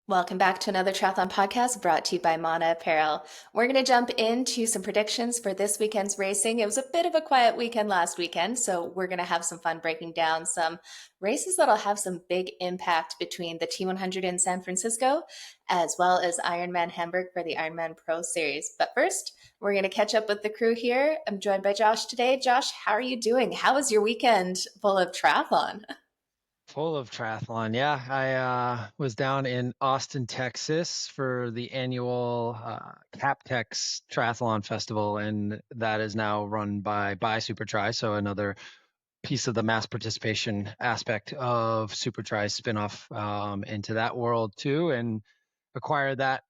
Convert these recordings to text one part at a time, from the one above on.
Welcome back to another triathlon podcast brought to you by Mauna Apparel. We're going to jump into some predictions for this weekend's racing. It was a bit of a quiet weekend last weekend, so we're going to have some fun breaking down some races that'll have some big impact between the T100 in San Francisco, as well as Ironman Hamburg for the Ironman Pro Series. But first, we're going to catch up with the crew here. I'm joined by Josh today. Josh, how are you doing? How was your weekend full of triathlon? Full of triathlon. Yeah, I was down in Austin, Texas for the annual CapTex Triathlon Festival, and that is now run by Supertri. So another piece of the mass participation aspect of Supertri's spinoff into that world too, and acquired that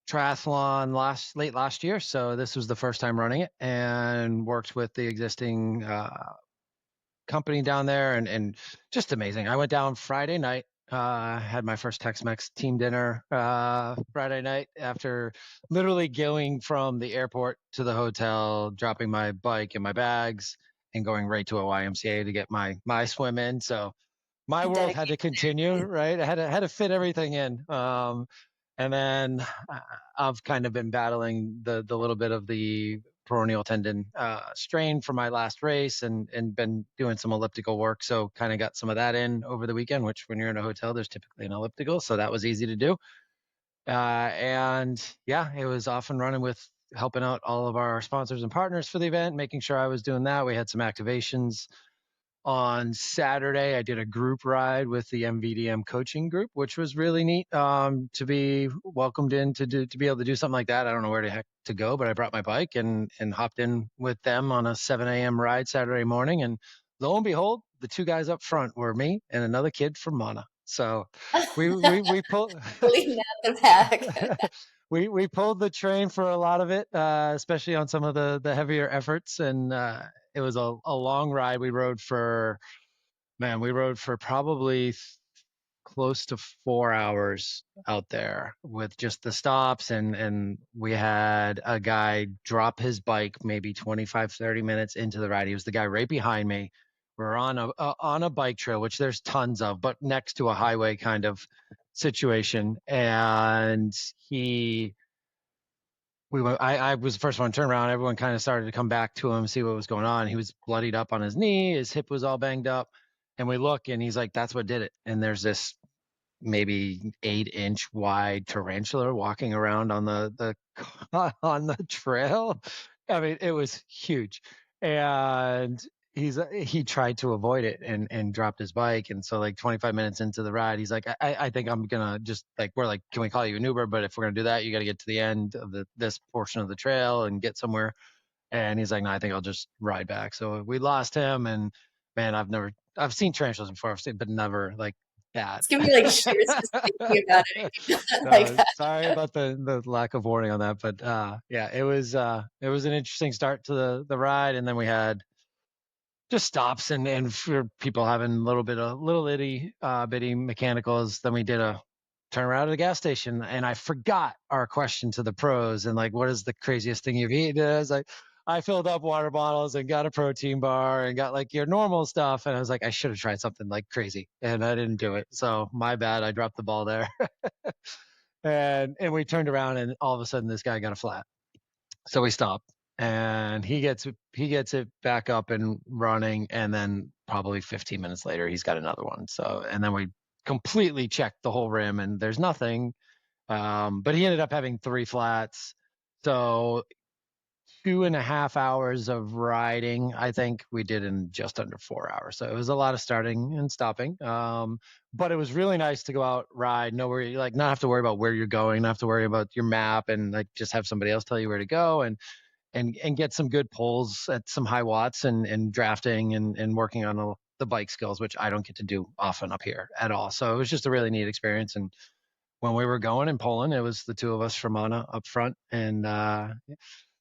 triathlon late last year. So this was the first time running it, and worked with the existing company down there, and just amazing. I went down Friday night, had my first Tex-Mex team dinner Friday night after literally going from the airport to the hotel, dropping my bike and my bags, and going right to a YMCA to get my swim in. So my world had to continue, right? I had to fit everything in. And then I've kind of been battling the little bit of the peroneal tendon strain for my last race, and been doing some elliptical work. So kind of got some of that in over the weekend, which when you're in a hotel, there's typically an elliptical. So that was easy to do. And yeah, it was off and running with helping out all of our sponsors and partners for the event, making sure I was doing that. We had some activations on Saturday. I did a group ride with the MVDM coaching group, which was really neat to be welcomed in to be able to do something like that. I don't know where the heck to go, but I brought my bike and hopped in with them on a 7 a.m. ride Saturday morning. And lo and behold, the two guys up front were me and another kid from Mauna. So we pulled Leading out the pack. we pulled the train for a lot of it, especially on some of the heavier efforts, and it was a long ride. We rode for probably close to 4 hours out there with just the stops, and we had a guy drop his bike maybe 25-30 minutes into the ride. He was the guy right behind me. We're on a bike trail, which there's tons of, but next to a highway kind of situation. And I was the first one to turn around. Everyone kind of started to come back to him, see what was going on. He was bloodied up on his knee. His hip was all banged up. And we look, and he's like, that's what did it. And there's this maybe 8-inch wide tarantula walking around on the on the trail. I mean, it was huge. And he tried to avoid it and dropped his bike. And so like 25 minutes into the ride, he's like, I think I'm gonna just like, we're like, can we call you an Uber? But if we're gonna do that, you got to get to the end of this portion of the trail and get somewhere. And he's like, no, I think I'll just ride back. So we lost him. And man, I've seen tarantulas before, but never like that. It's giving me like shivers just thinking about it. Like So sorry about the lack of warning on that, but yeah, it was an interesting start to the ride, and then we had just stops and for people having little itty bitty mechanicals. Then we did a turn around at the gas station, and I forgot our question to the pros and like, what is the craziest thing you've eaten? And I was like, I filled up water bottles and got a protein bar and got like your normal stuff. And I was like, I should have tried something like crazy, and I didn't do it. So my bad. I dropped the ball there. And we turned around, and all of a sudden this guy got a flat. So we stopped, and he gets it back up and running, and then probably 15 minutes later he's got another one. So and then we completely checked the whole rim, and there's nothing. But he ended up having three flats. So 2.5 hours of riding, I think we did in just under 4 hours. So it was a lot of starting and stopping. But it was really nice to go out, ride, know where you like, not have to worry about where you're going, not have to worry about your map, and like just have somebody else tell you where to go, and get some good pulls at some high watts, and drafting, and working on the bike skills, which I don't get to do often up here at all. So it was just a really neat experience. And when we were going and pulling, it was the two of us from Mauna up front, and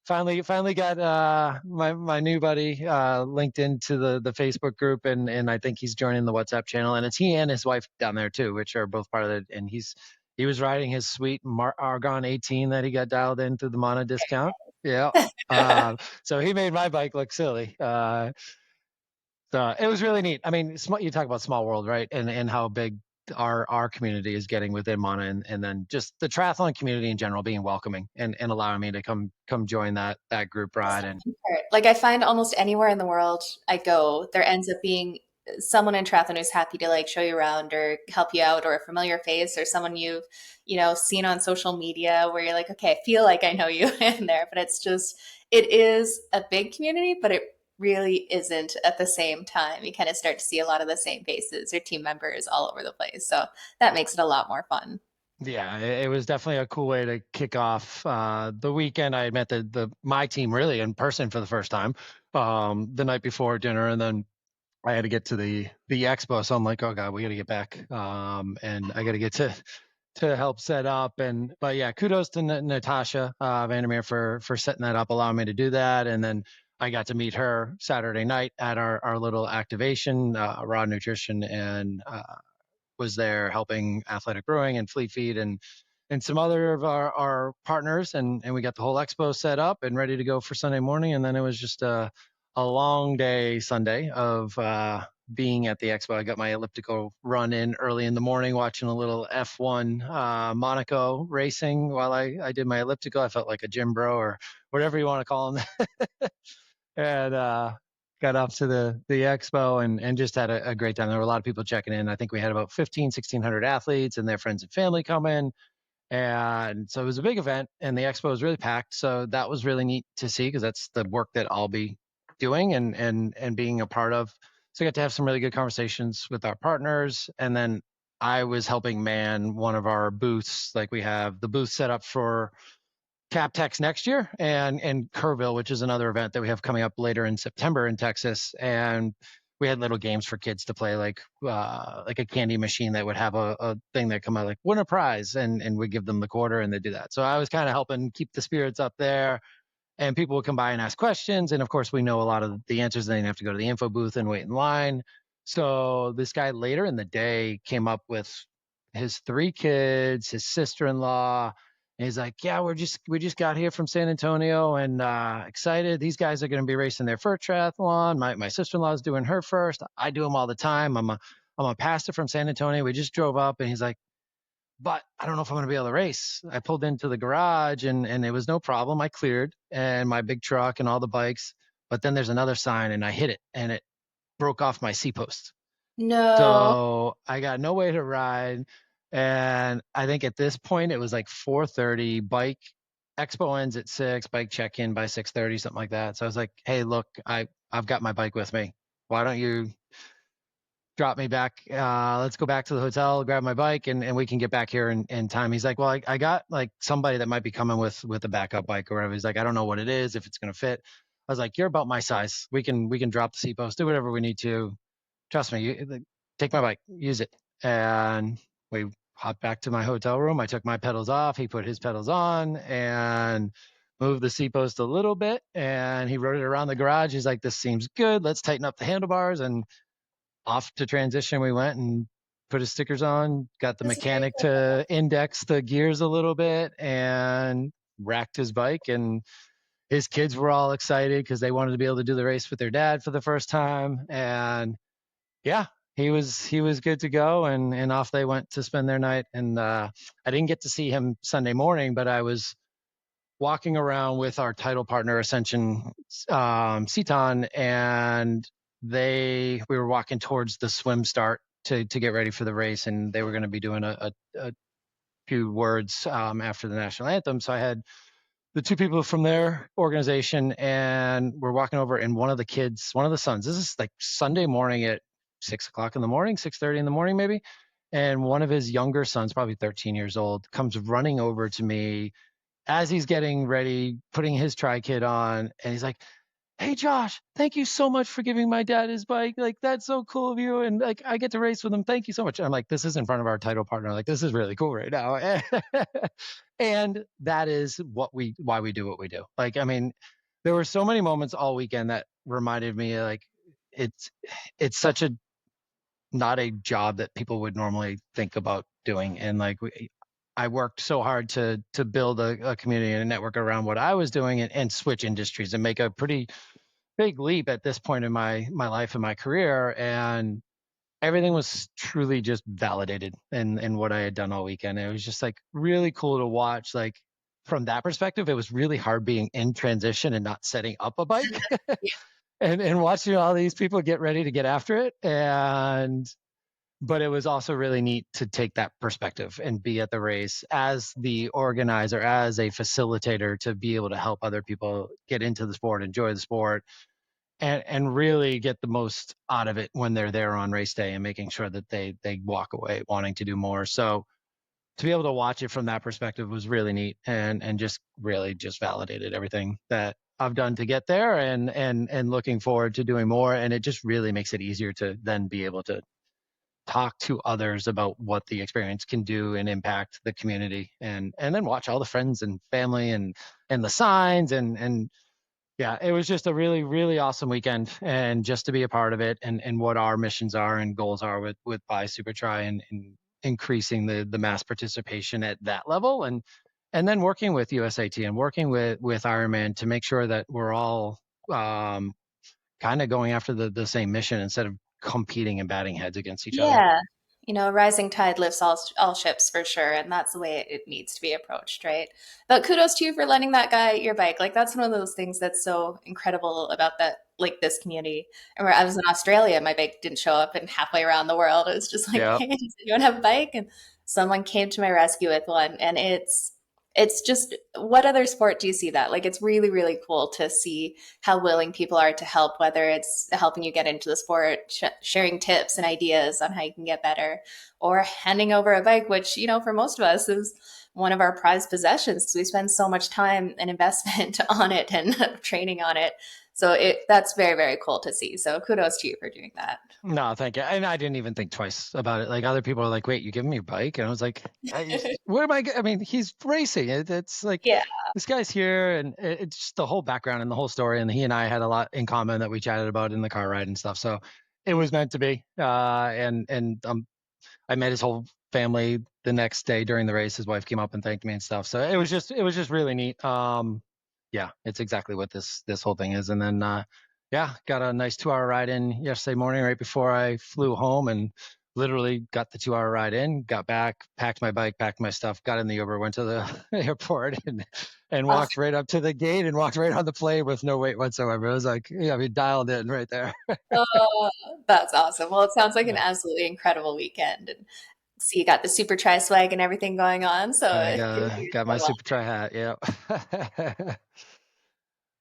finally got my new buddy linked into the Facebook group, and I think he's joining the WhatsApp channel, and it's he and his wife down there too, which are both part of it. And he was riding his sweet Argon 18 that he got dialed in through the Mana discount. Yeah. So he made my bike look silly. So it was really neat. I mean, you talk about small world, right? And how big our community is getting within Mauna, and then just the triathlon community in general being welcoming and allowing me to come join that group ride. And Like I find almost anywhere in the world I go, there ends up being someone in triathlon who's happy to like show you around or help you out, or a familiar face, or someone you've, seen on social media where you're like, okay, I feel like I know you in there. But it's just, it is a big community, but it really isn't at the same time. You kind of start to see a lot of the same faces or team members all over the place. So that makes it a lot more fun. yeah, it was definitely a cool way to kick off the weekend. I had met the my team really in person for the first time the night before dinner, and then I had to get to the expo. So I'm like, oh god, we got to get back, and I got to get to help set up. And but yeah, kudos to Natasha Vandermeer for setting that up, allowing me to do that. And then I got to meet her Saturday night at our little activation, Raw Nutrition, and was there helping Athletic Brewing and Fleet Feed and some other of our partners, and we got the whole expo set up and ready to go for Sunday morning. And then it was just a long day Sunday of being at the expo. I got my elliptical run in early in the morning, watching a little F1 Monaco racing while I did my elliptical. I felt like a gym bro or whatever you want to call them. And got up to the expo and just had a great time. There were a lot of people checking in. I think we had about 1,600 athletes and their friends and family come in. And so it was a big event, and the expo was really packed. So that was really neat to see, because that's the work that I'll be doing and being a part of. So I got to have some really good conversations with our partners. And then I was helping man one of our booths. Like, we have the booth set up for CapTex next year, and Kerrville, which is another event that we have coming up later in September in Texas. And we had little games for kids to play, like a candy machine that would have a thing that come out like win a prize, and we give them the quarter and they do that. So I was kind of helping keep the spirits up there, and people would come by and ask questions. And of course, we know a lot of the answers. They didn't have to go to the info booth and wait in line. So this guy later in the day came up with his 3 kids, his sister-in-law. And he's like, yeah, we just got here from San Antonio and excited. These guys are going to be racing their first triathlon. My sister-in-law is doing her first. I do them all the time. I'm a pastor from San Antonio. We just drove up, and he's like, but I don't know if I'm going to be able to race. I pulled into the garage, and it was no problem. I cleared, and my big truck and all the bikes. But then there's another sign, and I hit it, and it broke off my C post. No. So I got no way to ride. And I think at this point it was like 4:30. Bike expo ends at 6. Bike check in by 6:30, something like that. So I was like, hey, look, I've got my bike with me. Why don't you drop me back? Let's go back to the hotel, grab my bike, and we can get back here in time. He's like, well, I got like somebody that might be coming with a backup bike or whatever. He's like, I don't know what it is, if it's gonna fit. I was like, you're about my size. We can drop the C post, do whatever we need to. Trust me, take my bike, use it. And we hopped back to my hotel room. I took my pedals off. He put his pedals on and moved the C post a little bit. And he rode it around the garage. He's like, this seems good. Let's tighten up the handlebars. And off to transition we went, and put his stickers on, got the That's very mechanic to index the gears a little bit, and racked his bike. And his kids were all excited because they wanted to be able to do the race with their dad for the first time. And yeah, he was good to go, and off they went to spend their night. And I didn't get to see him Sunday morning, but I was walking around with our title partner Ascension Seton, and we were walking towards the swim start to get ready for the race, and they were going to be doing a few words after the national anthem. So I had the 2 people from their organization, and we're walking over, and one of the sons, this is like Sunday morning at 6 o'clock in the morning, 6:30 in the morning, maybe. And one of his younger sons, probably 13 years old, comes running over to me as he's getting ready, putting his tri kit on. And he's like, hey Josh, thank you so much for giving my dad his bike. Like, that's so cool of you. And like, I get to race with him. Thank you so much. And I'm like, this is in front of our title partner. Like, this is really cool right now. And that is why we do what we do. Like, I mean, there were so many moments all weekend that reminded me, like, it's such a not a job that people would normally think about doing. And like, I worked so hard to build a community and a network around what I was doing, and switch industries and make a pretty big leap at this point in my life and my career. And everything was truly just validated in what I had done all weekend. It was just like really cool to watch. Like from that perspective, it was really hard being in transition and not setting up a bike and watching all these people get ready to get after it. But it was also really neat to take that perspective and be at the race as the organizer, as a facilitator, to be able to help other people get into the sport, enjoy the sport, and really get the most out of it when they're there on race day, and making sure that they walk away wanting to do more. So to be able to watch it from that perspective was really neat, and just really just validated everything that I've done to get there, and looking forward to doing more. And it just really makes it easier to then be able to talk to others about what the experience can do and impact the community, and then watch all the friends and family and the signs, and yeah, it was just a really, really awesome weekend, and just to be a part of it, and what our missions are and goals are with by Supertri, and increasing the mass participation at that level, and then working with USAT and working with Ironman to make sure that we're all kind of going after the same mission, instead of competing and batting heads against each other. Yeah. Rising tide lifts all ships for sure, and that's the way it needs to be approached, right? But kudos to you for lending that guy your bike. Like that's one of those things that's so incredible about that, like this community. And where I was in Australia, my bike didn't show up, and halfway around the world, it was just like, Yeah. "Hey, does anyone have a bike?" And someone came to my rescue with one, and it's just, what other sport do you see that? Like it's really, really cool to see how willing people are to help, whether it's helping you get into the sport, sharing tips and ideas on how you can get better, or handing over a bike, which, for most of us is one of our prized possessions because we spend so much time and investment on it and training on it. So that's very, very cool to see. So kudos to you for doing that. No, thank you. And I didn't even think twice about it. Like other people are like, "Wait, you giving me a bike?" And I was like, "Where am I? I mean, he's racing. It's like Yeah. this guy's here, and it's just the whole background and the whole story. And he and I had a lot in common that we chatted about in the car ride and stuff. So it was meant to be. And I met his whole family the next day during the race. His wife came up and thanked me and stuff. So it was just really neat. Yeah, it's exactly what this whole thing is. And then yeah, got a nice 2 hour ride in yesterday morning right before I flew home, and literally got the 2 hour ride in, got back, packed my bike, packed my stuff, got in the Uber, went to the airport, and Oh, walked right up to the gate and walked right on the plane with no wait whatsoever. It was like, yeah, we dialed in right there. oh, that's awesome. Well, it sounds like an Yeah. absolutely incredible weekend. And so you got the Super Tri swag and everything going on. So I you're got my doing well. Super Try hat. Yeah.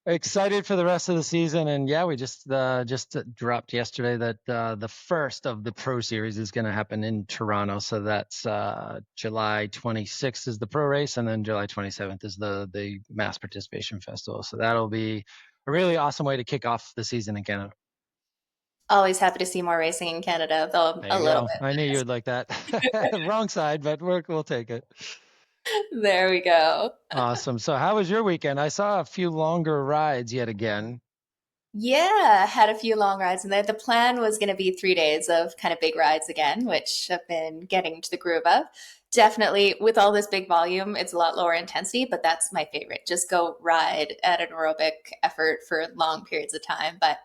Excited for the rest of the season, and yeah, we just dropped yesterday that the first of the Pro Series is going to happen in Toronto. So that's July 26th is the pro race, and then July 27th is the mass participation festival. So that'll be a really awesome way to kick off the season in Canada. Always happy to see more racing in Canada, though There a you little go. bit I knew you biased. would like that. Wrong side, but we'll take it. There we go. Awesome. So how was your weekend? I saw a few longer rides yet again. Yeah, had a few long rides, and the plan was going to be 3 days of kind of big rides again, which I've been getting into the groove of. Definitely, with all this big volume, it's a lot lower intensity, but that's my favorite. Just go ride at an aerobic effort for long periods of time. But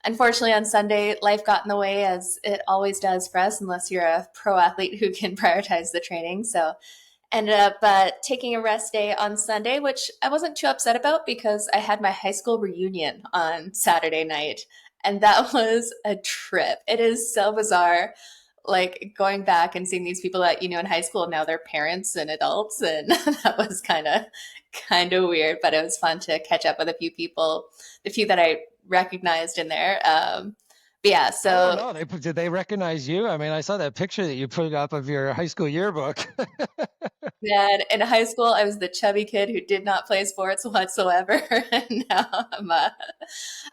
unfortunately, on Sunday, life got in the way, as it always does for us, unless you're a pro athlete who can prioritize the training. So ended up taking a rest day on Sunday, which I wasn't too upset about because I had my high school reunion on Saturday night. And that was a trip. It is so bizarre, like going back and seeing these people that you know in high school, now they're parents and adults. And that was kind of weird, but it was fun to catch up with a few people, the few that I recognized in there. But yeah, I don't so know. Did they recognize you? I mean, I saw that picture that you put up of your high school yearbook. man, in high school, I was the chubby kid who did not play sports whatsoever. And now I'm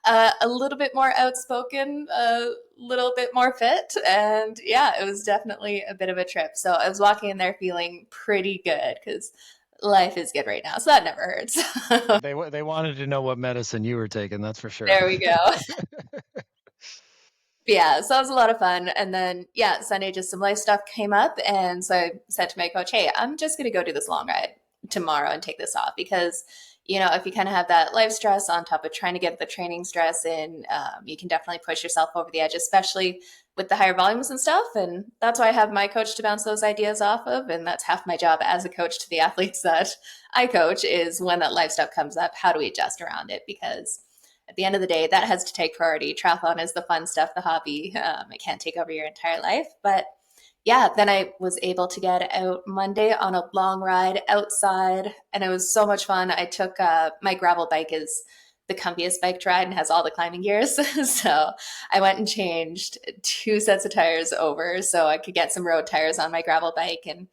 a little bit more outspoken, a little bit more fit. And yeah, it was definitely a bit of a trip. So I was walking in there feeling pretty good because life is good right now. So that never hurts. They wanted to know what medicine you were taking. That's for sure. There we go. Yeah, so that was a lot of fun. And then, yeah, Sunday, just some life stuff came up. And so I said to my coach, hey, I'm just going to go do this long ride tomorrow and take this off because, if you kind of have that life stress on top of trying to get the training stress in, you can definitely push yourself over the edge, especially with the higher volumes and stuff. And that's why I have my coach to bounce those ideas off of. And that's half my job as a coach to the athletes that I coach is when that life stuff comes up, how do we adjust around it? Because at the end of the day, that has to take priority. Triathlon is the fun stuff, the hobby. It can't take over your entire life. But yeah, then I was able to get out Monday on a long ride outside, and it was so much fun. I took my gravel bike is the comfiest bike to ride and has all the climbing gears. So I went and changed two sets of tires over so I could get some road tires on my gravel bike. And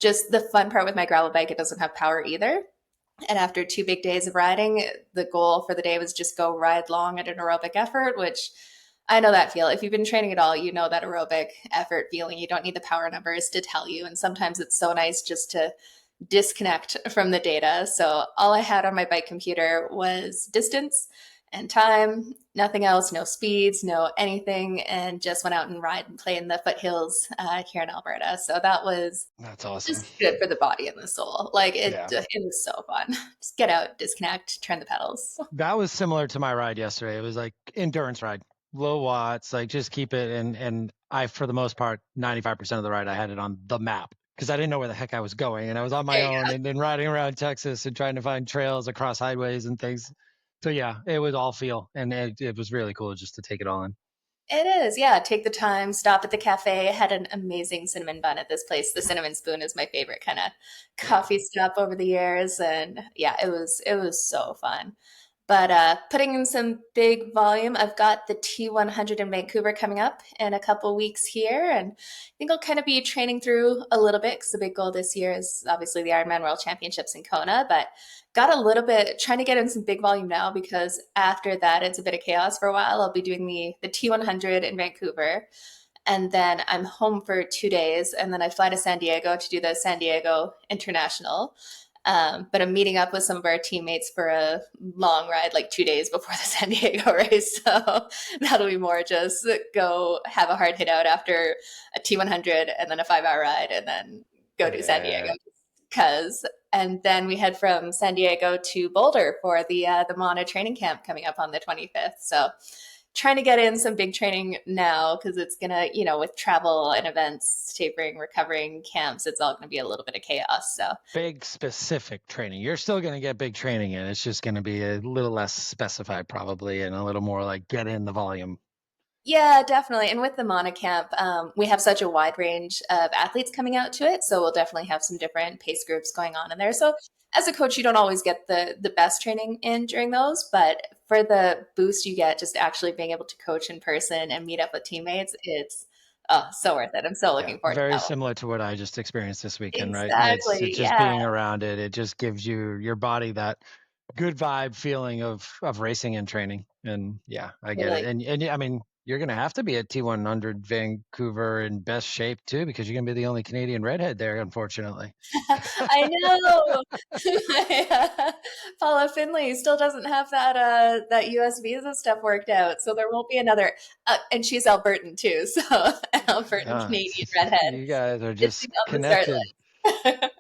just the fun part with my gravel bike, it doesn't have power either. And after 2 big days of riding, the goal for the day was just go ride long at an aerobic effort, which I know that feel. If you've been training at all, you know that aerobic effort feeling. You don't need the power numbers to tell you. And sometimes it's so nice just to disconnect from the data. So all I had on my bike computer was distance and time, nothing else, no speeds, no anything, and just went out and ride and play in the foothills here in Alberta. So that was That's awesome. just good for the body and the soul. Like Yeah. it was so fun. Just get out, disconnect, turn the pedals. That was similar to my ride yesterday. It was like endurance ride, low watts, like just keep it. And I, for the most part, 95% of the ride, I had it on the map because I didn't know where the heck I was going. And I was on There my you own go. and then riding around Texas and trying to find trails across highways and things. So yeah, it was all feel. And it was really cool just to take it all in. It is, yeah. Take the time, stop at the cafe. I had an amazing cinnamon bun at this place. The cinnamon spoon is my favorite kind of Yeah. coffee stop over the years, and yeah, it was so fun. But putting in some big volume, I've got the T100 in Vancouver coming up in a couple weeks here, and I think I'll kind of be training through a little bit because the big goal this year is obviously the Ironman World Championships in Kona. But got a little bit trying to get in some big volume now because after that it's a bit of chaos for a while. I'll be doing the T100 in Vancouver, and then I'm home for 2 days, and then I fly to San Diego to do the San Diego International. But I'm meeting up with some of our teammates for a long ride, like 2 days before the San Diego race. So that'll be more just go have a hard hit out after a T100 and then a 5 hour ride and then go to San Diego. Yeah. Because and then we head from San Diego to Boulder for the Mauna training camp coming up on the 25th. So trying to get in some big training now because it's gonna, with travel and events, tapering, recovering, camps, it's all gonna be a little bit of chaos. So Big specific training. You're still going to get big training in. It's just going to be a little less specified, probably, and a little more like get in the volume. yeah, definitely. And with the Mana Camp, we have such a wide range of athletes coming out to it. So we'll definitely have some different pace groups going on in there. So as a coach, you don't always get the best training in during those, but for the boost you get just actually being able to coach in person and meet up with teammates, it's so worth it. I'm so Yeah, looking forward to very that one. similar to what I just experienced this weekend, right? It's Exactly. just Yeah. being around it. It just gives your body that good vibe feeling of racing and training. And yeah, I get it. Totally. And yeah, I mean, you're gonna have to be at T100 Vancouver in best shape too, because you're gonna be the only Canadian redhead there, unfortunately. I know. Paula Finley still doesn't have that US visa stuff worked out, so there won't be another. And she's Albertan too, so an Albertan Ah, Canadian redhead. you guys are It's just on the start connected. line.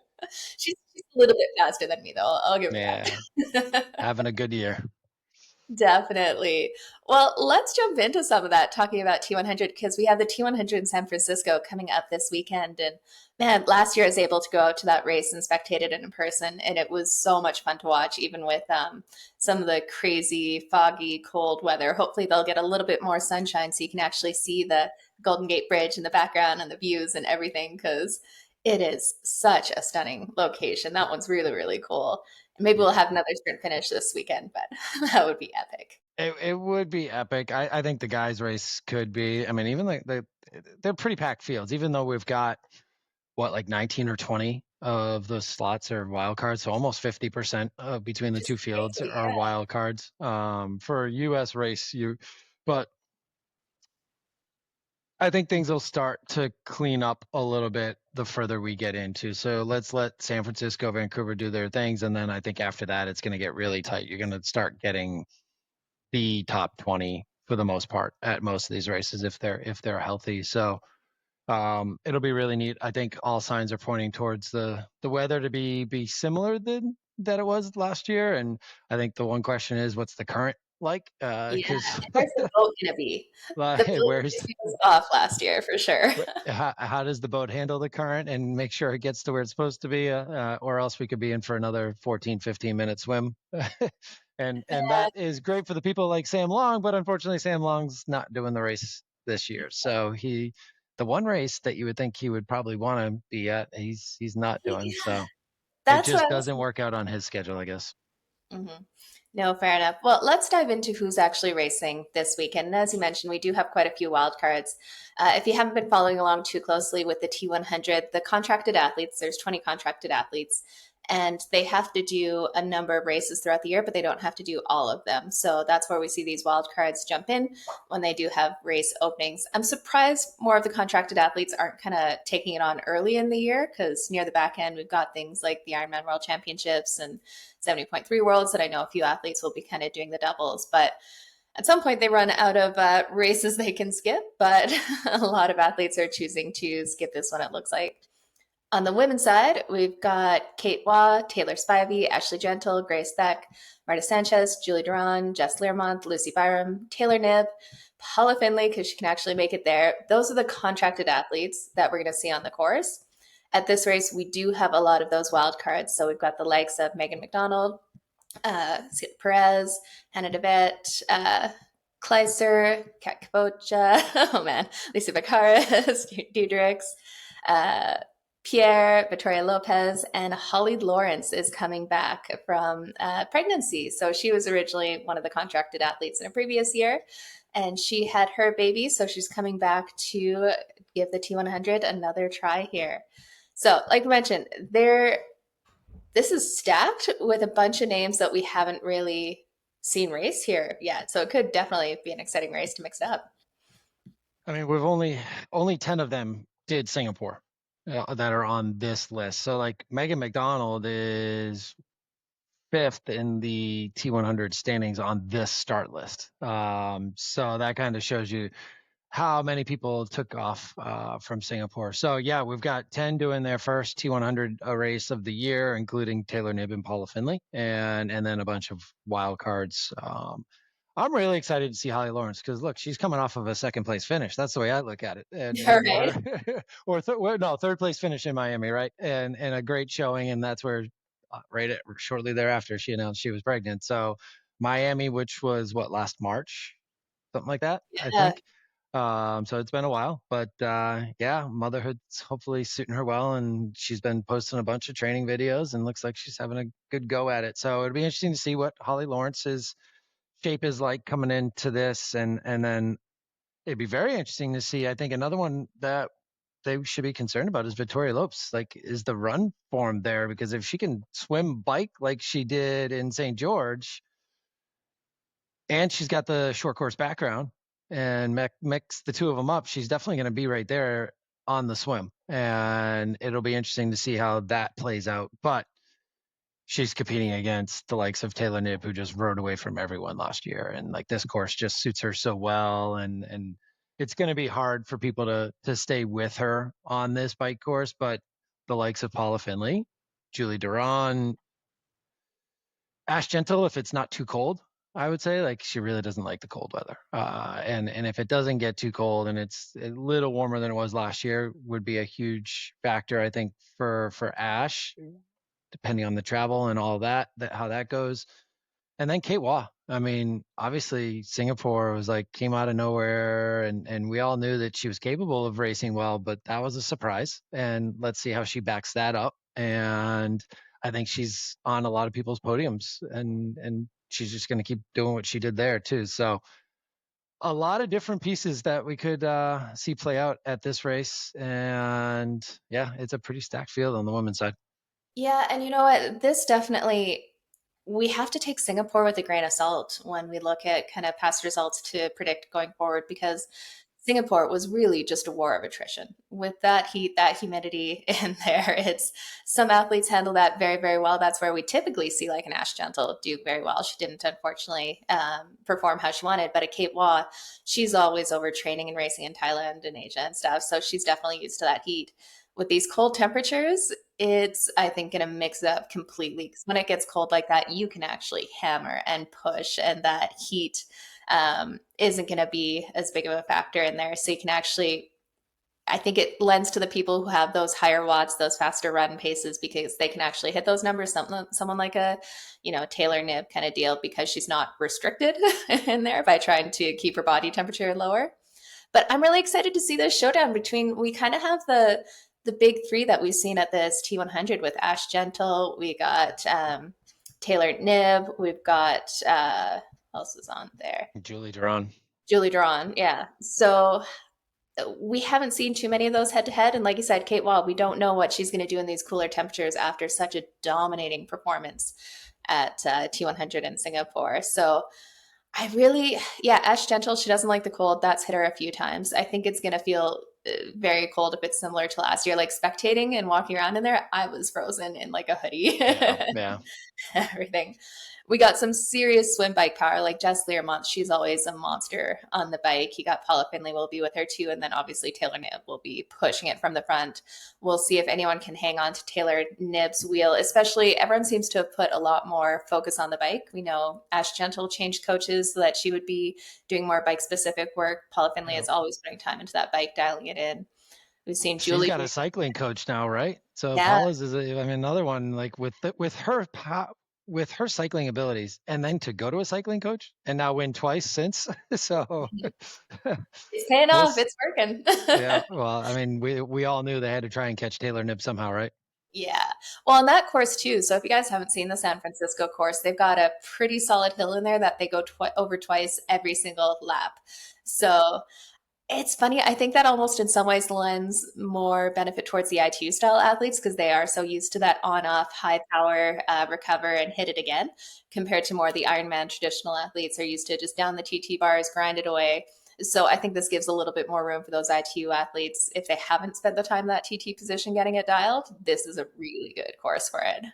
She's a little bit faster than me, though. I'll give her Yeah, that. having a good year. Definitely. Well, let's jump into some of that, talking about T100, because we have the T100 in San Francisco coming up this weekend. And man, last year I was able to go out to that race and spectate it in person, and it was so much fun to watch, even with some of the crazy, foggy, cold weather. Hopefully, they'll get a little bit more sunshine so you can actually see the Golden Gate Bridge in the background and the views and everything, because it is such a stunning location. That one's really, really cool. Maybe we'll have another sprint finish this weekend, but that would be epic. It would be epic. I think the guys race could be. I mean, even like they're pretty packed fields. Even though we've got what like 19 or 20 of those slots are wild cards, so almost 50% between the Which is two fields crazy, are yeah. wild cards. For a U.S. race, but I think things will start to clean up a little bit the further we get into. So let's let San Francisco, Vancouver do their things, and then I think after that it's going to get really tight. You're going to start getting the top 20 for the most part at most of these races if they're healthy. So it'll be really neat. I think all signs are pointing towards the weather to be similar than that it was last year. And I think the one question is what's the current like, Yeah, because and where's the boat gonna be? The boat where's was off last year for sure. how does the boat handle the current and make sure it gets to where it's supposed to be, or else we could be in for another 14, 15-minute swim. And Yeah, that is great for the people like Sam Long, but unfortunately Sam Long's not doing the race this year. So the one race that you would think he would probably want to be at, he's not doing. So it that's what just I was. doesn't work out on his schedule, I guess. Mhm. No, fair enough. Well, let's dive into who's actually racing this weekend. And as you mentioned, we do have quite a few wild cards. If you haven't been following along too closely with the T100, the contracted athletes, there's 20 contracted athletes, and they have to do a number of races throughout the year, but they don't have to do all of them. So that's where we see these wild cards jump in when they do have race openings. I'm surprised more of the contracted athletes aren't kind of taking it on early in the year because near the back end, we've got things like the Ironman World Championships and 70.3 Worlds that I know a few athletes will be kind of doing the doubles. But at some point, they run out of races they can skip. But a lot of athletes are choosing to skip this one, it looks like. On the women's side, we've got Kate Waugh, Taylor Spivey, Ashley Gentle, Grace Beck, Marta Sanchez, Julie Duran, Jess Learmont, Lucy Byram, Taylor Knibb, Paula Finley, because she can actually make it there. Those are the contracted athletes that we're going to see on the course. At this race, we do have a lot of those wild cards. So we've got the likes of Megan McDonald, Perez, Hannah DeVette, Kleiser, Kat Kabocha, oh man, Lisa Baccaris, Diedrichs, uh, Pierre, Victoria Lopez, and Holly Lawrence is coming back from pregnancy. So she was originally one of the contracted athletes in a previous year, and she had her baby. So she's coming back to give the T100 another try here. So, like I mentioned, this is stacked with a bunch of names that we haven't really seen race here yet. So it could definitely be an exciting race to mix it up. I mean, we've only 10 of them did Singapore that are on this list. So like Megan McDonald is fifth in the T100 standings on this start list. So that kind of shows you how many people took off from Singapore. So yeah, we've got 10 doing their first T100 race of the year, including Taylor Knibb and Paula Finley, and then a bunch of wild cards. I'm really excited to see Holly Lawrence because look, she's coming off of a second place finish. That's the way I look at it. All And right. no, third place finish in Miami, right? And a great showing, and that's where shortly thereafter she announced she was pregnant. So Miami, which was what, last March, something like that, I Yeah. think. So it's been a while, but yeah, motherhood's hopefully suiting her well, and she's been posting a bunch of training videos, and looks like she's having a good go at it. So it'd be interesting to see what Holly Lawrence's shape is like coming into this, and then it'd be very interesting to see. I think another one that they should be concerned about is Victoria Lopes. Like, is the run form there? Because if she can swim bike like she did in St. George, and she's got the short course background, and mix the two of them up, she's definitely going to be right there on the swim. And it'll be interesting to see how that plays out. But she's competing against the likes of Taylor Knibb, who just rode away from everyone last year. And like this course just suits her so well. And it's going to be hard for people to stay with her on this bike course. But the likes of Paula Finley, Julie Duran, Ash Gentle, if it's not too cold, I would say, like, she really doesn't like the cold weather. And if it doesn't get too cold and it's a little warmer than it was last year, would be a huge factor, I think, for Ash, depending on the travel and all that how that goes. And then Kate Waugh. I mean, obviously Singapore was like came out of nowhere, and we all knew that she was capable of racing well, but that was a surprise. And let's see how she backs that up. And I think she's on a lot of people's podiums, and she's just going to keep doing what she did there too. So a lot of different pieces that we could see play out at this race. And yeah, it's a pretty stacked field on the women's side. Yeah, and you know what? This definitely, we have to take Singapore with a grain of salt when we look at kind of past results to predict going forward because Singapore was really just a war of attrition. With that heat, that humidity in there, it's some athletes handle that very, very well. That's where we typically see like an Ash Gentle do very well. She didn't unfortunately perform how she wanted, but a Kate Waugh, she's always overtraining and racing in Thailand and Asia and stuff. So she's definitely used to that heat. With these cold temperatures, it's, I think, going to mix up completely because when it gets cold like that, you can actually hammer and push, and that heat isn't going to be as big of a factor in there. So you can actually, I think it lends to the people who have those higher watts, those faster run paces, because they can actually hit those numbers. Someone like a, Taylor Nib kind of deal, because she's not restricted in there by trying to keep her body temperature lower. But I'm really excited to see this showdown between, we kind of have the big three that we've seen at this T100 with Ash Gentle. We got Taylor Nib. We've got, who else is on there? Julie Duran. Julie Duran, yeah. So we haven't seen too many of those head to head. And like you said, Kate Wall, we don't know what she's going to do in these cooler temperatures after such a dominating performance at T100 in Singapore. So yeah, Ash Gentle, she doesn't like the cold. That's hit her a few times. I think it's going to feel very cold if it's similar to last year. Like spectating and walking around in there, I was frozen in like a hoodie. Yeah. Everything. We got some serious swim bike power, like Jess Learmont. She's always a monster on the bike. You got Paula Finley will be with her too. And then obviously Taylor Nib will be pushing it from the front. We'll see if anyone can hang on to Taylor Nib's wheel, especially everyone seems to have put a lot more focus on the bike. We know Ash Gentle changed coaches so that she would be doing more bike specific work. Paula Finley is always putting time into that bike, dialing it in. We've seen She's Julie. got a cycling coach now, right? So Yeah. Paula's is, another one, like with her cycling abilities, and then to go to a cycling coach and now win twice since. So It's paying off. It's working. yeah. Well, I mean, we all knew they had to try and catch Taylor Nib somehow, right? Yeah. Well, on that course too. So if you guys haven't seen the San Francisco course, they've got a pretty solid hill in there that they go over twice every single lap. So it's funny. I think that almost in some ways lends more benefit towards the ITU style athletes because they are so used to that on off high power, recover and hit it again, compared to more the Ironman traditional athletes are used to just down the TT bars, grind it away. So I think this gives a little bit more room for those ITU athletes. If they haven't spent the time in that TT position getting it dialed, this is a really good course for it.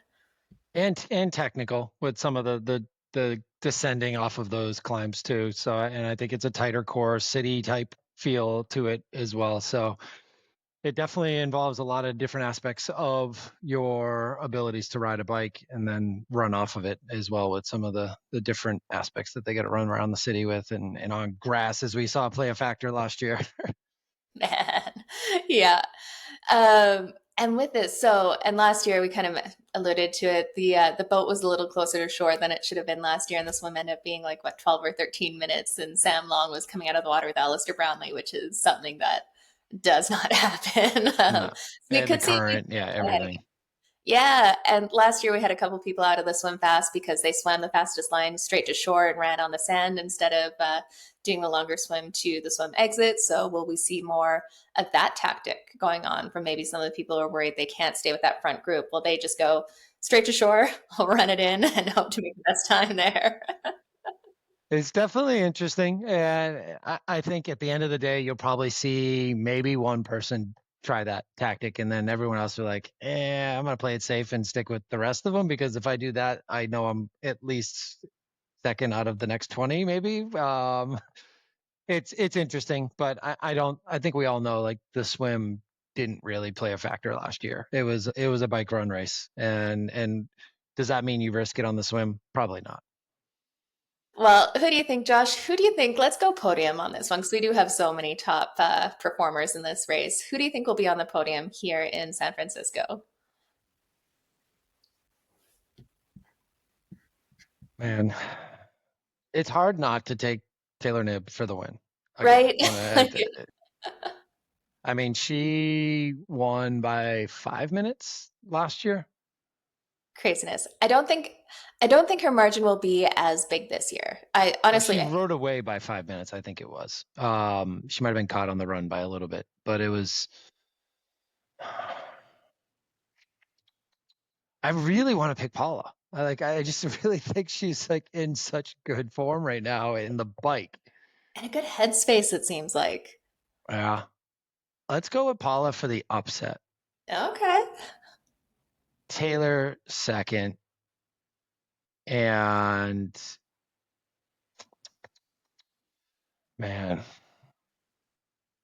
And technical with some of the descending off of those climbs too. So, and I think it's a tighter course, city type feel to it as well. So it definitely involves a lot of different aspects of your abilities to ride a bike and then run off of it as well, with some of the different aspects that they got to run around the city with, and on grass, as we saw play a factor last year. Man, yeah. And with this, and last year we kind of alluded to it. The boat was a little closer to shore than it should have been last year, and the swim ended up being like 12 or 13 minutes. And Sam Long was coming out of the water with Alistair Brownlee, which is something that does not happen. No. So we And could the see current, yeah, everything. yeah, and last year we had a couple people out of the swim fast because they swam the fastest line straight to shore and ran on the sand instead of doing the longer swim to the swim exit. So will we see more of that tactic going on from maybe some of the people who are worried they can't stay with that front group? Will they just go straight to shore, I'll run it in and hope to make the best time there? It's definitely interesting. And I think at the end of the day, you'll probably see maybe one person try that tactic, and then everyone else are like, I'm going to play it safe and stick with the rest of them, because if I do that, I know I'm at least second out of the next 20, maybe. It's interesting, but I think we all know, like, the swim didn't really play a factor last year. It was a bike run race. And does that mean you risk it on the swim? Probably not. Well, who do you think, Josh? Who do you think? Let's go podium on this one because we do have so many top performers in this race. Who do you think will be on the podium here in San Francisco? Man, it's hard not to take Taylor Nib for the win again. Right? I mean, she won by 5 minutes last year. Craziness. I don't think her margin will be as big this year. I honestly She rode away by 5 minutes, I think it was. She might have been caught on the run by a little bit, but it was. I really want to pick Paula. I just really think she's like in such good form right now in the bike. in a good headspace, it seems like. Yeah. Let's go with Paula for the upset. Okay. Taylor second. And man,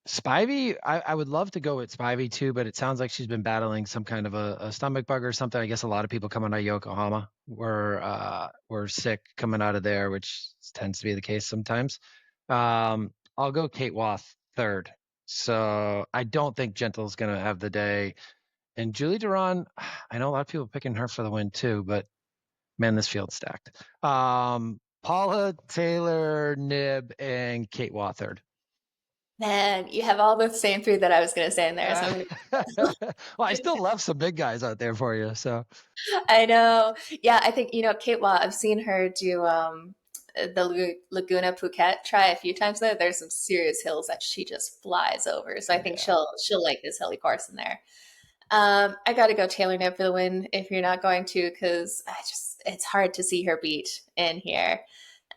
Spivey, I would love to go with Spivey too, but it sounds like she's been battling some kind of a stomach bug or something. I guess a lot of people coming out of Yokohama were sick coming out of there, which tends to be the case sometimes. I'll go Kate Wath third. So I don't think Gentle's gonna have the day. And Julie Duran, I know a lot of people picking her for the win too, but man, this field's stacked. Paula, Taylor, Nib, and Kate Wath third. Man, you have all the same three that I was going to say in there. So I'm gonna, Well, I still left some big guys out there for you. So I know. Yeah, I think, Kate Watt, I've seen her do the Laguna Phuket try a few times there. There's some serious hills that she just flies over. So I think yeah, she'll like this hilly course in there. I got to go Taylor Knibb for the win if you're not going to, because it's hard to see her beat in here.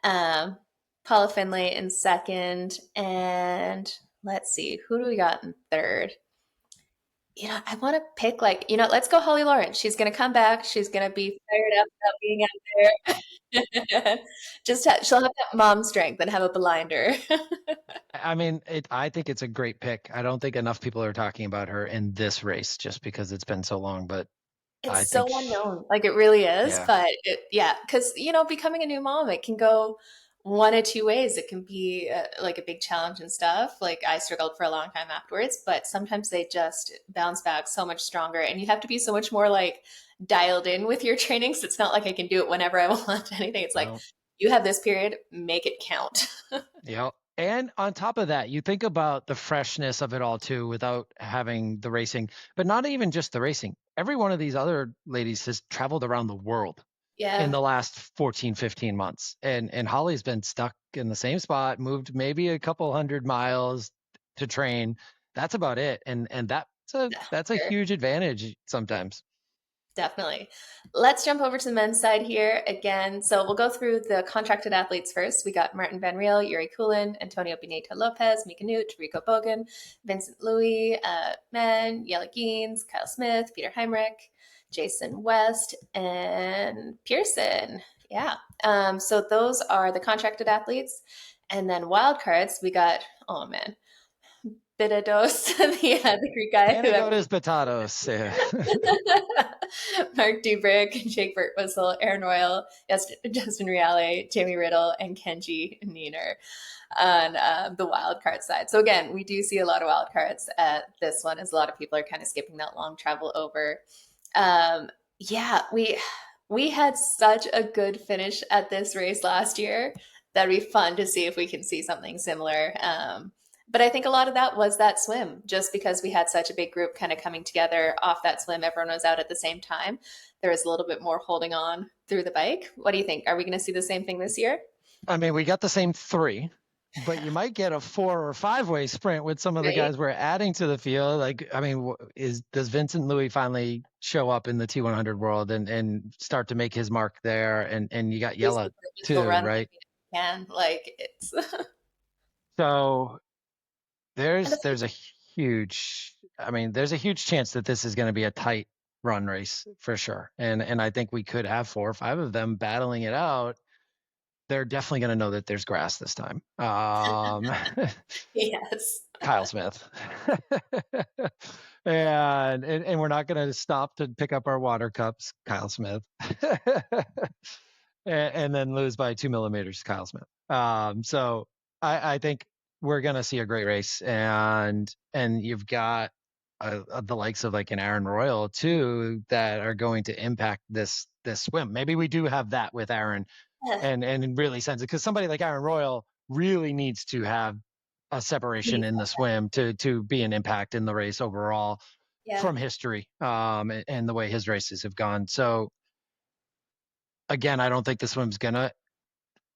Um, Paula Finlay in second, and let's see, who do we got in third? I want to pick let's go Holly Lawrence. She's going to come back. She's going to be fired up about being out there. She'll have that mom strength and have a blinder. I mean, I think it's a great pick. I don't think enough people are talking about her in this race just because it's been so long. But I It's think, so unknown, like it really is. yeah, But yeah, because becoming a new mom, it can go one of two ways. It can be like a big challenge and stuff. Like I struggled for a long time afterwards, but sometimes they just bounce back so much stronger, and you have to be so much more like dialed in with your trainings. It's not like I can do it whenever I want. Anything. It's like no, you have this period, make it count. yeah. And on top of that, you think about the freshness of it all too, without having the racing, but not even just the racing. Every one of these other ladies has traveled around the world in Yeah, the last 14, 15 months. And Holly's been stuck in the same spot, moved maybe a couple 100 miles to train. That's about it. And that's a sure. huge advantage sometimes. Definitely. Let's jump over to the men's side here again. So we'll go through the contracted athletes first. We got Martin Van Riel, Yuri Kulin, Antonio Benito Lopez, Mika Newt, Rico Bogan, Vincent Luis, Men, Yella Geens, Kyle Smith, Peter Heinrich, Jason West, and Pearson. Yeah. So those are the contracted athletes. And then wildcards, we got, oh man, Bidados, the Greek guy who Panagotas Batatos. Yeah. Mark Dubrick, Jake Birtwhistle, Aaron Royal, Justin Reale, Jamie Riddle, and Kenji Neener on the wild card side. So again, we do see a lot of wild cards at this one, as a lot of people are kind of skipping that long travel over. Yeah, we had such a good finish at this race last year. That'd be fun to see if we can see something similar. But I think a lot of that was that swim, just because we had such a big group kind of coming together off that swim. Everyone was out at the same time. There was a little bit more holding on through the bike. What do you think? Are we going to see the same thing this year? I mean, we got the same three, but you might get a 4 or 5-way sprint with some of the Right? guys we're adding to the field. Like, I mean, does Vincent Luis finally show up in the T100 world and start to make his mark there? And you got Please Yella will too, run with right? me if you can. Like it's So and the there's a huge, I mean, there's a huge chance that this is going to be a tight run race for sure. And I think we could have 4 or 5 of them battling it out. They're definitely going to know that there's grass this time. yes. Kyle Smith. and we're not going to stop to pick up our water cups, Kyle Smith. and then lose by 2 millimeters, Kyle Smith. So I think we're going to see a great race, and you've got the likes of like an Aaron Royal too that are going to impact this swim. Maybe we do have that with Aaron, and really sense it, because somebody like Aaron Royal really needs to have a separation in the swim to be an impact in the race overall Yeah. from history, and the way his races have gone. So again, I don't think the swim's gonna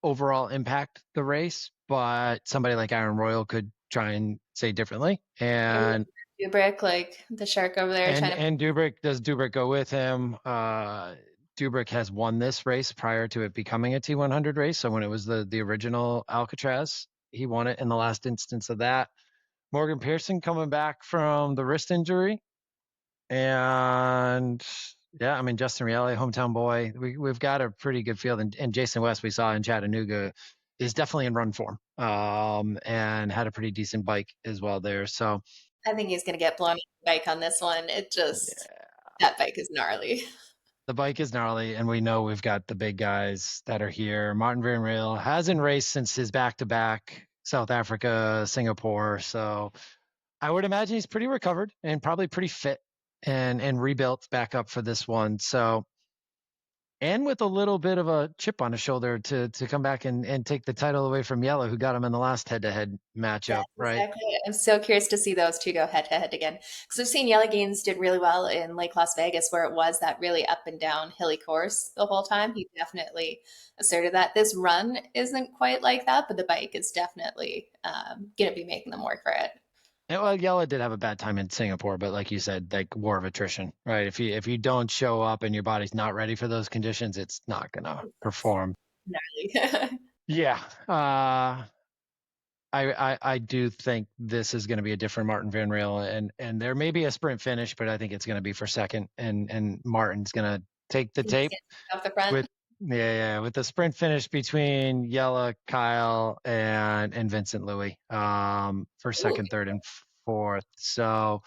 overall impact the race, but somebody like Aaron Royal could try and say differently. And Dubrick, like the shark over there and trying to and Dubrick, does Dubrick go with him? Dubrick has won this race prior to it becoming a T100 race. So when it was the original Alcatraz, he won it in the last instance of that. Morgan Pearson coming back from the wrist injury. And yeah, I mean, Justin Reale, hometown boy, we've got a pretty good field. And Jason West, we saw in Chattanooga, is definitely in run form. and had a pretty decent bike as well there. So I think he's going to get blown off the bike on this one. yeah, That bike is gnarly. the bike is gnarly, and we know we've got the big guys that are here. Martin Van Riel hasn't raced since his back-to-back South Africa, Singapore. So I would imagine he's pretty recovered and probably pretty fit and rebuilt back up for this one. So, and with a little bit of a chip on his shoulder to come back and take the title away from Yella, who got him in the last head-to-head Yes, matchup, right? exactly. I'm so curious to see those two go head to head again. Because I've seen Yella did really well in Lake Las Vegas, where it was that really up and down hilly course the whole time. He definitely asserted that. This run isn't quite like that, but the bike is definitely going to be making them work for it. Yeah, well, Yella did have a bad time in Singapore, but like you said, like war of attrition, right? If you don't show up and your body's not ready for those conditions, it's not gonna perform. Gnarly. Yeah. I do think this is going to be a different Martin Van Riel, and there may be a sprint finish, but I think it's going to be for second, and Martin's going to take the He's tape getting off the front. with with the sprint finish between Yella, Kyle, and Vincent Luis for Ooh, second, third, and fourth. So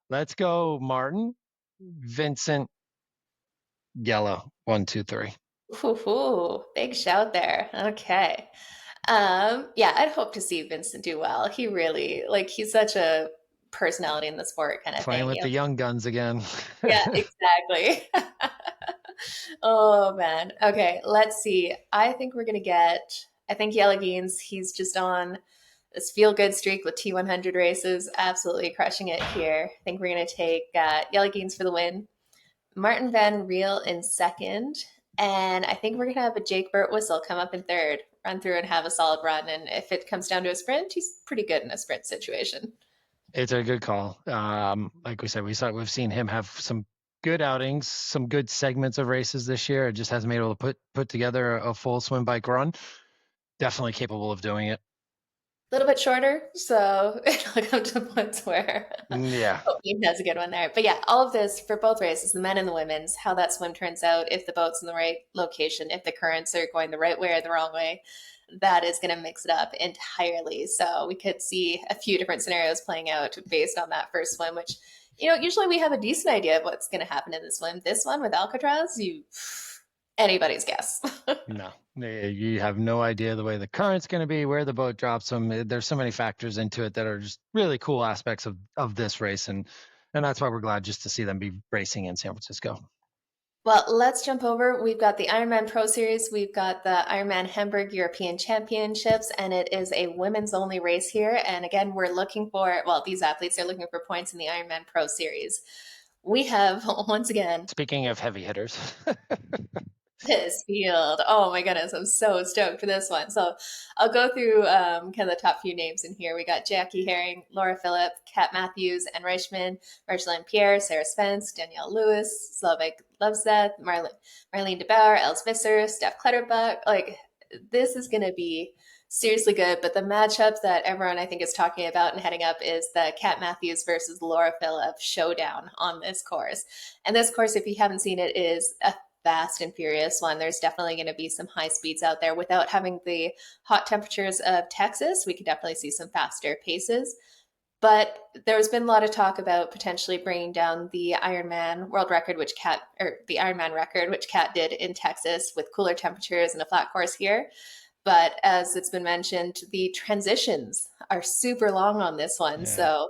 let's go, Martin, Vincent, Yella, 1, 2, 3. big shout there. Okay. Yeah, I'd hope to see Vincent do well. He really he's such a personality in the sport kind of Playing thing. with the young guns again. Yeah, exactly. Oh man. Okay, let's see. I think Yella he's just on this feel good streak with T100 races, absolutely crushing it here. I think we're gonna take Yella for the win. Martin Van Riel in second. And I think we're going to have a Jake Birtwhistle come up in third, run through and have a solid run. And if it comes down to a sprint, he's pretty good in a sprint situation. It's a good call. Like we said, we've seen him have some good outings, some good segments of races this year. It just hasn't been able to put together a full swim bike run. Definitely capable of doing it. A little bit shorter, so it'll come to points where Yeah. he has a good one there. But yeah, all of this for both races, the men and the women's, how that swim turns out, if the boat's in the right location, if the currents are going the right way or the wrong way, that is going to mix it up entirely. So we could see a few different scenarios playing out based on that first swim, which, usually we have a decent idea of what's going to happen in the swim. This one with Alcatraz, anybody's guess. No, you have no idea the way the current's going to be, where the boat drops them. There's so many factors into it that are just really cool aspects of this race. And that's why we're glad just to see them be racing in San Francisco. Well, let's jump over. We've got the Ironman Pro Series. We've got the Ironman Hamburg European Championships, and it is a women's only race here. And again, these athletes are looking for points in the Ironman Pro Series. We have, once again, Speaking of heavy hitters, this field. Oh my goodness, I'm so stoked for this one. So I'll go through kind of the top few names in here. We got Jackie Herring, Laura Philipp, Kat Matthews, Anne Reichman, Marjolaine Pierre, Sarah Spence, Danielle Lewis, Slovak Loveseth, Marlene DeBauer, Els Visser, Steph Clutterbuck. This is going to be seriously good. But the matchup that everyone I think is talking about and heading up is the Kat Matthews versus Laura Philipp showdown on this course. And this course, if you haven't seen it, is a fast and furious one. There's definitely going to be some high speeds out there. Without having the hot temperatures of Texas, we could definitely see some faster paces. But there's been a lot of talk about potentially bringing down the Ironman world record, the Ironman record, which Kat did in Texas with cooler temperatures and a flat course here. But as it's been mentioned, the transitions are super long on this one. Yeah. So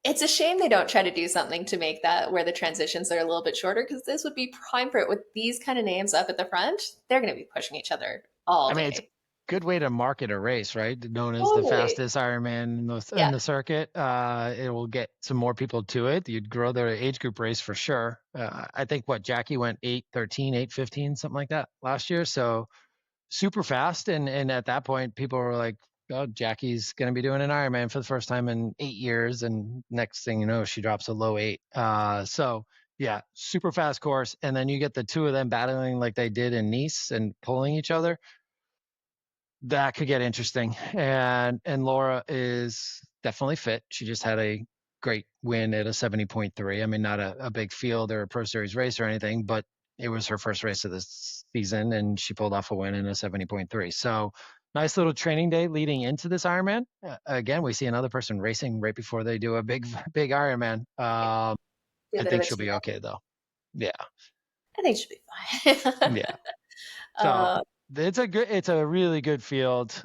it's a shame they don't try to do something to make that where the transitions are a little bit shorter, because this would be prime for it. With these kind of names up at the front, they're going to be pushing each other all day. It's a good way to market a race, right? Known as the fastest Ironman in the circuit. It will get some more people to it. You'd grow their age group race for sure. I think Jackie went 8:13, 8:15, something like that last year. So super fast. And at that point, people were like, oh, Jackie's going to be doing an Ironman for the first time in 8 years. And next thing you know, she drops a low 8. So yeah, super fast course. And then you get the two of them battling like they did in Nice and pulling each other. That could get interesting. And Laura is definitely fit. She just had a great win at a 70.3. I mean, not a big field or a Pro Series race or anything, but it was her first race of the season and she pulled off a win in a 70.3. So nice little training day leading into this Ironman. Again, we see another person racing right before they do a big Ironman. Do a I bit of think a she'll be tune-up. okay though. Yeah, I think she'll be fine. yeah. So uh, it's a really good field.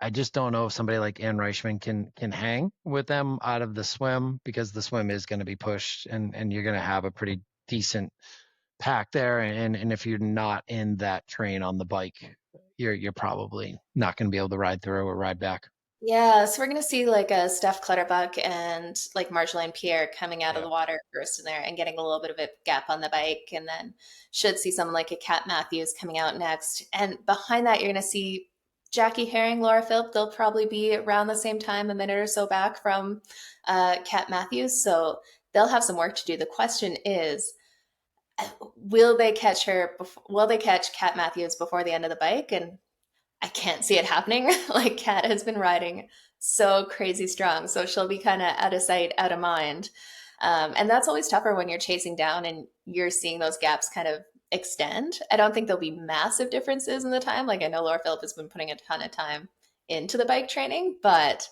I just don't know if somebody like Ann Reichman can hang with them out of the swim, because the swim is going to be pushed, and you're going to have a pretty decent pack there. And if you're not in that train on the bike, you're probably not going to be able to ride through or ride back. Yeah, so we're gonna see like a Steph Clutterbuck and like Marjolaine Pierre coming out of Yeah. the water first in there and getting a little bit of a gap on the bike, and then should see someone like a Kat Matthews coming out next. And behind that, you're gonna see Jackie Herring, Laura Philipp. They'll probably be around the same time, a minute or so back from Kat Matthews. So they'll have some work to do. The question is, will they catch her? Will they catch Kat Matthews before the end of the bike? And I can't see it happening. Like Kat has been riding so crazy strong, so she'll be kind of out of sight, out of mind, and that's always tougher when you're chasing down and you're seeing those gaps kind of extend. I don't think there'll be massive differences in the time. Like I know Laura Philipp has been putting a ton of time into the bike training, but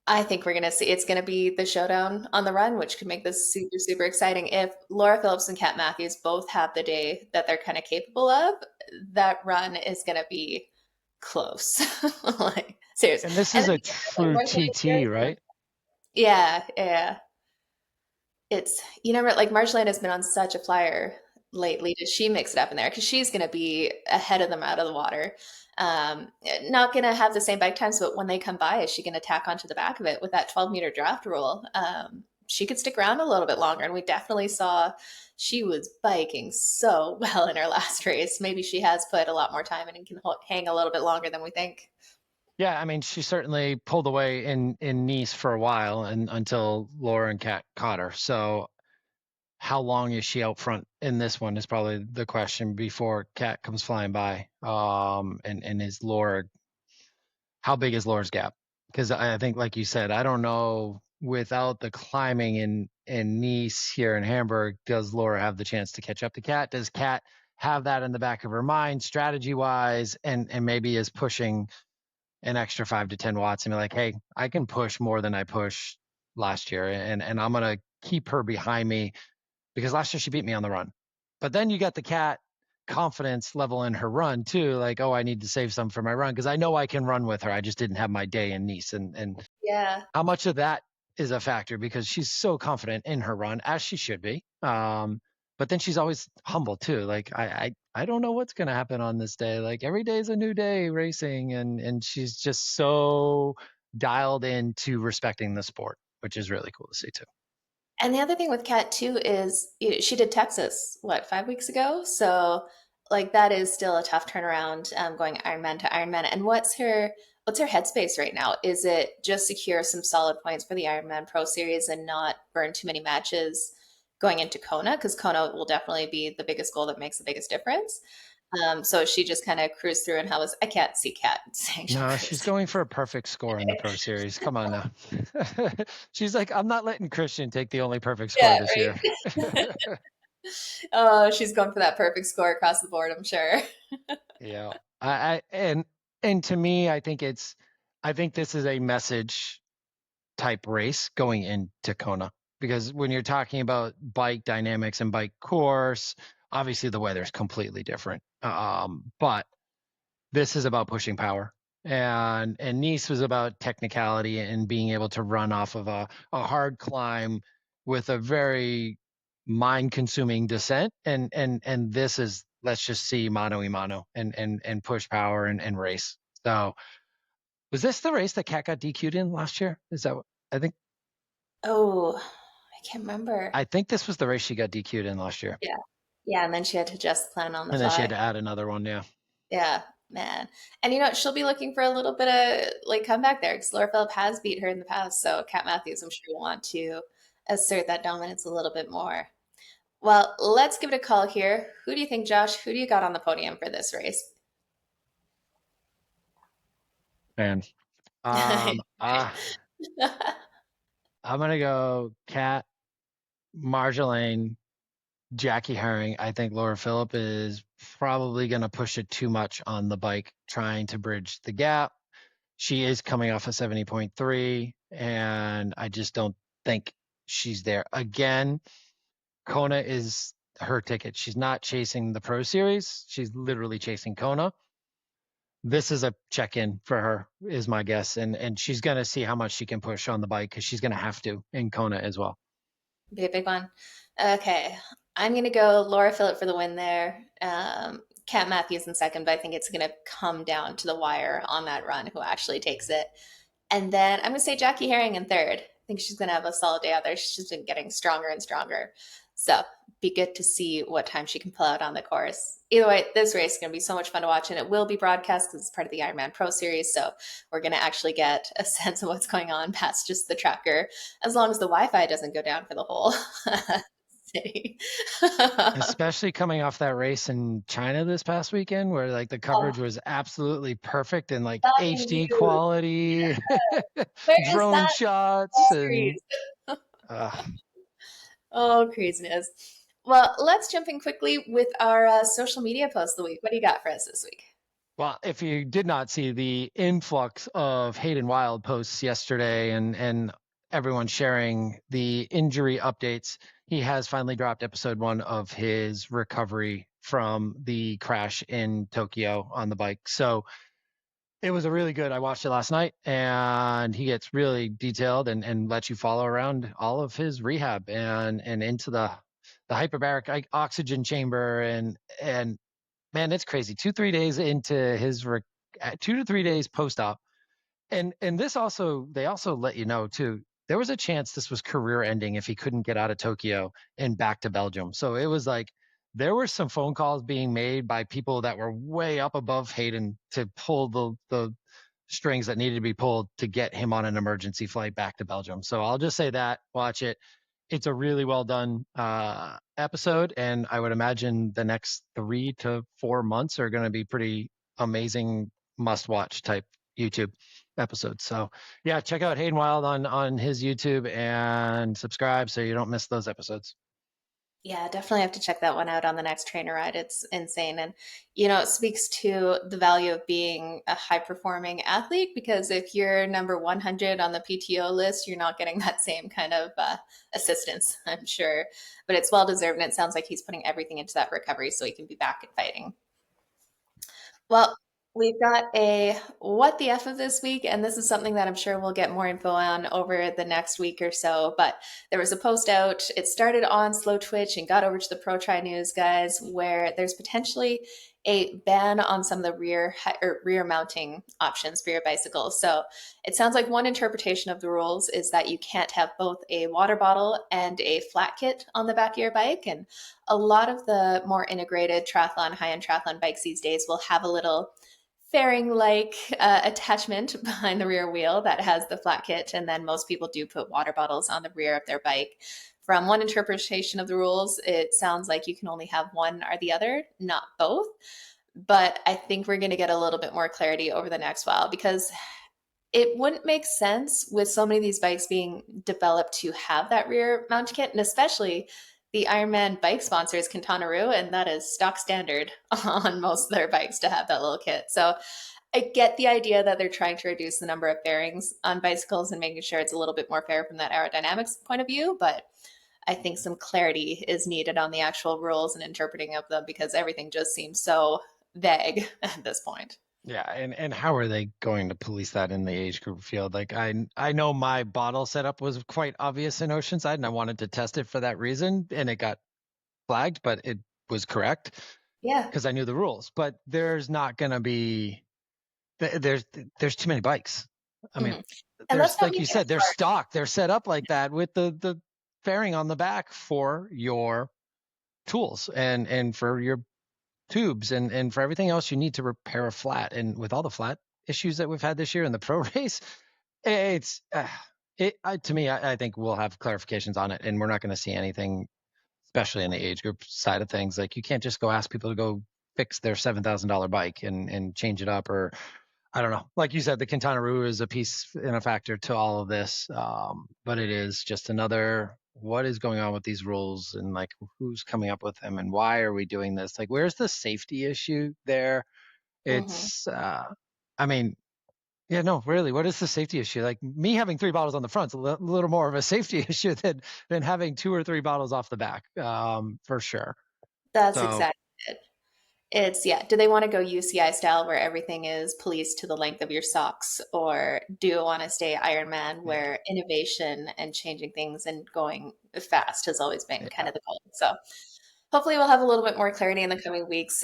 I think we're gonna see it's gonna be the showdown on the run, which could make this super, super exciting. If Laura Phillips and Kat Matthews both have the day that they're kind of capable of, that run is gonna be close. Like seriously. And this And is then a like true Marjolaine Pierce, TT, right? yeah, yeah. It's like Marjolaine has been on such a flyer lately. Does she mix it up in there? Because she's going to be ahead of them out of the water. Not going to have the same bike times, but when they come by, is she going to tack onto the back of it with that 12-meter draft rule? She could stick around a little bit longer. And we definitely saw she was biking so well in her last race. Maybe she has put a lot more time in and can hang a little bit longer than we think. Yeah, I mean, she certainly pulled away in Nice for a while, and until Laura and Kat caught her. So how long is she out front in this one is probably the question before Kat comes flying by. And is Laura, how big is Laura's gap? Because I think, like you said, I don't know, without the climbing in Nice here in Hamburg, does Laura have the chance to catch up to Kat? Does Kat have that in the back of her mind, strategy wise, and maybe is pushing an extra 5 to 10 watts and be like, hey, I can push more than I pushed last year, and I'm gonna keep her behind me, because last year she beat me on the run. But then you got the Cat confidence level in her run too, like, oh, I need to save some for my run because I know I can run with her. I just didn't have my day in Nice, and Yeah. how much of that is a factor, because she's so confident in her run, as she should be. But then she's always humble too. Like, I don't know what's gonna happen on this day. Like, every day is a new day racing, and she's just so dialed into respecting the sport, which is really cool to see too. And the other thing with Kat too is she did Texas, what, 5 weeks ago? So like that is still a tough turnaround, going Ironman to Ironman. And what's her headspace right now? Is it just secure some solid points for the Ironman Pro Series and not burn too many matches going into Kona? Because Kona will definitely be the biggest goal that makes the biggest difference. So she just kind of cruised through, and I can't see Kat saying she'll No, cruise she's through. going for a perfect score in the Pro Series. Come on now. She's like, I'm not letting Christian take the only perfect score Yeah, this year. right. Oh, she's going for that perfect score across the board, I'm sure. Yeah. I and to me, I think this is a message type race going into Kona, because when you're talking about bike dynamics and bike course, obviously the weather is completely different. But this is about pushing power. And Nice was about technicality and being able to run off of a hard climb with a very mind consuming descent. And this is, let's just see mano a mano and push power and race. So was this the race that Cat got DQ'd in last year? Is that what I think? Oh, I can't remember. I think this was the race she got DQ'd in last year. Yeah. Yeah, and then she had to adjust the plan on the And then she had fly. to add another one. Yeah. Yeah, man. And she'll be looking for a little bit of like comeback there because Laura Phillip has beat her in the past. So Kat Matthews, I'm sure, will want to assert that dominance a little bit more. Well, let's give it a call here. Who do you think, Josh? Who do you got on the podium for this race? And I'm gonna go Cat, Marjolaine, Jackie Herring. I think Laura Philipp is probably going to push it too much on the bike, trying to bridge the gap. She is coming off a 70.3, and I just don't think she's there. Again, Kona is her ticket. She's not chasing the Pro Series. She's literally chasing Kona. This is a check-in for her, is my guess, and she's going to see how much she can push on the bike because she's going to have to in Kona as well. Be a big one. Okay, I'm gonna go Laura Phillip for the win there. Kat Matthews in second, but I think it's gonna come down to the wire on that run who actually takes it. And then I'm gonna say Jackie Herring in third. I think she's gonna have a solid day out there. She's been getting stronger and stronger. So be good to see what time she can pull out on the course. Either way, this race is going to be so much fun to watch, and it will be broadcast because it's part of the Ironman Pro Series. So we're going to actually get a sense of what's going on past just the tracker, as long as the Wi-Fi doesn't go down for the whole city. Especially coming off that race in China this past weekend, where like the Oh, coverage was absolutely perfect and like stunning HD view. quality, Where is drone that shots, and series? uh, Oh, craziness. Well, let's jump in quickly with our social media post of the week. What do you got for us this week? well, if you did not see the influx of Hayden Wilde posts yesterday and everyone sharing the injury updates, he has finally dropped episode 1 of his recovery from the crash in Tokyo on the bike. So it was a really good. I watched it last night, and he gets really detailed and lets you follow around all of his rehab and into the hyperbaric oxygen chamber and man, it's crazy. 2-3 days into his 2 to 3 days post op, and this also they also let you know too. There was a chance this was career ending if he couldn't get out of Tokyo and back to Belgium. So it was like there were some phone calls being made by people that were way up above Hayden to pull the strings that needed to be pulled to get him on an emergency flight back to Belgium. So I'll just say that, watch it. It's a really well done episode, and I would imagine the next 3 to 4 months are going to be pretty amazing, must watch type YouTube episodes. So yeah, check out Hayden Wild on his YouTube and subscribe so you don't miss those episodes. Yeah, definitely have to check that one out on the next trainer ride. It's insane. And, you know, it speaks to the value of being a high performing athlete because if you're number 100 on the PTO list, you're not getting that same kind of assistance, I'm sure. But it's well deserved. And it sounds like he's putting everything into that recovery so he can be back and fighting. Well, we've got a what the F of this week, and this is something that I'm sure we'll get more info on over the next week or so. But there was a post out. It started on Slow Twitch and got over to the Pro Tri News guys, where there's potentially a ban on some of the rear mounting options for your bicycle. So it sounds like one interpretation of the rules is that you can't have both a water bottle and a flat kit on the back of your bike, and a lot of the more integrated triathlon, high-end triathlon bikes these days will have a little fairing like attachment behind the rear wheel that has the flat kit. And then most people do put water bottles on the rear of their bike. From one interpretation of the rules, it sounds like you can only have one or the other, not both. But I think we're going to get a little bit more clarity over the next while because it wouldn't make sense with so many of these bikes being developed to have that rear mount kit, and especially the Ironman bike sponsor is Quintana-Roo, and that is stock standard on most of their bikes to have that little kit. So I get the idea that they're trying to reduce the number of fairings on bicycles and making sure it's a little bit more fair from that aerodynamics point of view, but I think some clarity is needed on the actual rules and interpreting of them because everything just seems so vague at this point. Yeah, and how are they going to police that in the age group field? Like I know my bottle setup was quite obvious in Oceanside, and I wanted to test it for that reason, and it got flagged, but it was correct Yeah. because I knew the rules. But there's not going to be there's too many bikes. I mean, Mhm. And there's let's not like you make it said, they're hard. stock, they're set up like that with the fairing on the back for your tools and for your tubes and for everything else you need to repair a flat. And with all the flat issues that we've had this year in the pro race, it's to me, I think we'll have clarifications on it, and we're not going to see anything, especially in the age group side of things. Like you can't just go ask people to go fix their $7,000 bike and change it up, or I don't know. Like you said, the Quintana Roo is a piece and a factor to all of this, but it is just another what is going on with these rules and like who's coming up with them and why are we doing this? Like, where's the safety issue there? Hmm. It's, I mean, yeah, no, really, what is the safety issue? Like me having 3 bottles on the front is a little more of a safety issue than having 2 or 3 bottles off the back, for sure. That's So exactly it. It's, yeah, do they want to go UCI style where everything is policed to the length of your socks? Or do you want to stay Ironman yeah, where innovation and changing things and going fast has always been kind yeah. of the goal? So hopefully we'll have a little bit more clarity in the coming weeks.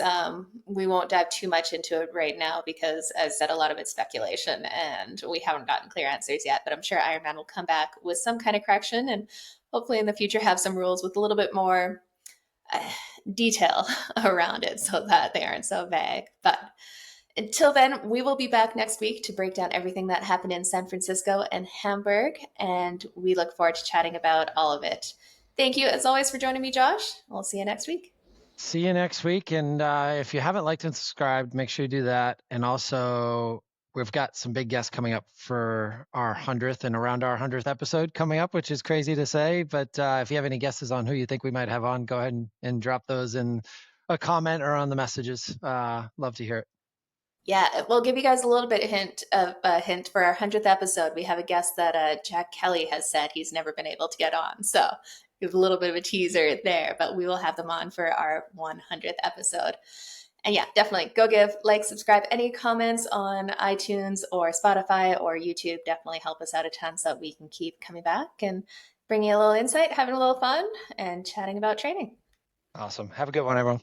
We won't dive too much into it right now because, as I said, a lot of it's speculation and we haven't gotten clear answers yet. But I'm sure Ironman will come back with some kind of correction and hopefully in the future have some rules with a little bit more uh, detail around it so that they aren't so vague. But until then, we will be back next week to break down everything that happened in San Francisco and Hamburg, and we look forward to chatting about all of it. Thank you, as always, for joining me, Josh. We'll see you next week. See you next week. And if you haven't liked and subscribed, make sure you do that. And also, we've got some big guests coming up for our 100th and around our 100th episode coming up, which is crazy to say. But if you have any guesses on who you think we might have on, go ahead and drop those in a comment or on the messages. Love to hear it. Yeah, we'll give you guys a little bit hint of a hint for our 100th episode. We have a guest that Jack Kelly has said he's never been able to get on. So give a little bit of a teaser there, but we will have them on for our 100th episode. And yeah, definitely go give, like, subscribe. Any comments on iTunes or Spotify or YouTube definitely help us out a ton so that we can keep coming back and bringing a little insight, having a little fun, and chatting about training. Awesome. Have a good one, everyone.